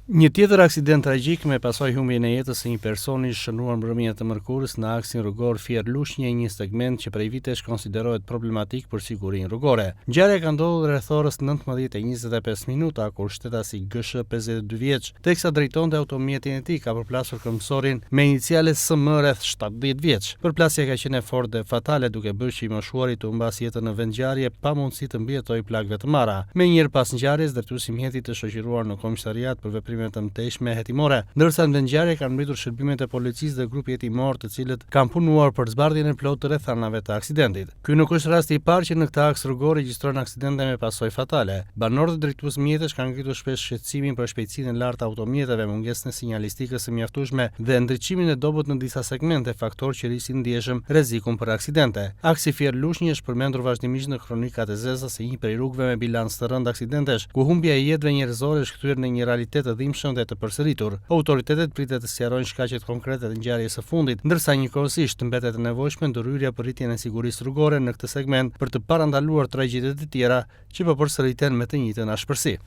Një tjetër aksident tragjik me pasojë humbjen e jetës së një personi shënuar mbrëmje të mërkurës në aksin rrugor Fier-Lushnjë, një segment që prej vitesh konsiderohet problematik për sigurinë rrugore. Ngjarja ka ndodhur rreth orës 19:25 minuta kur shtetasi GSH 52 vjeç, teksa drejtonte automjetin e tij, ka përplasur këmbësorin me inicialet SM rreth 70 vjeç. Përplasja ka qenë fort dhe fatale, duke bërë që i moshuari të humbas jetën në vendngjarje pa mundësi të mbijetojë plagëve të marra. Menjëherë pas ngjarjes, drejtuesi i mjetit të shoqëruar në komisariat për veprime të mëtejshme hetimore, ndërsa në vendngjarje kanë mbritur shërbimet e policisë dhe grupi hetimor, të cilët kanë punuar për zbardhjen e plotë të rrethanave të aksidentit. Ky nuk është rasti i parë që në këtë aks rrugor regjistrohen aksidente me pasojë fatale. Banorët dhe drejtues mjetësh kanë ngritur shpesh shqetësimin për shpejtësinë e lartë të automjeteve, mungesën e sinjalistikës së mjaftueshme dhe ndriçimin e dobët në disa segmente, faktor që rrisin ndjeshëm rrezikun për aksidente. Aksi Fier-Lushnjë është përmendur vazhdimisht në kronikat e zeza si një prej rrugëve me bilans të rënd aksidentesh, ku humbja e jetëve njerëzore është kthyer në një realitet të dhimbshëm dhe të përsëritur. Autoritetet pritet të sqarojnë shkaqet konkrete të ngjarjes së fundit, ndërsa njëkohësisht mbetet e nevojshme ndërhyrja për rritjen e sigurisë rrugore në këtë segment për të parandaluar tragjedit të tjera që po përsëriten me të njëjtën ashpërsi.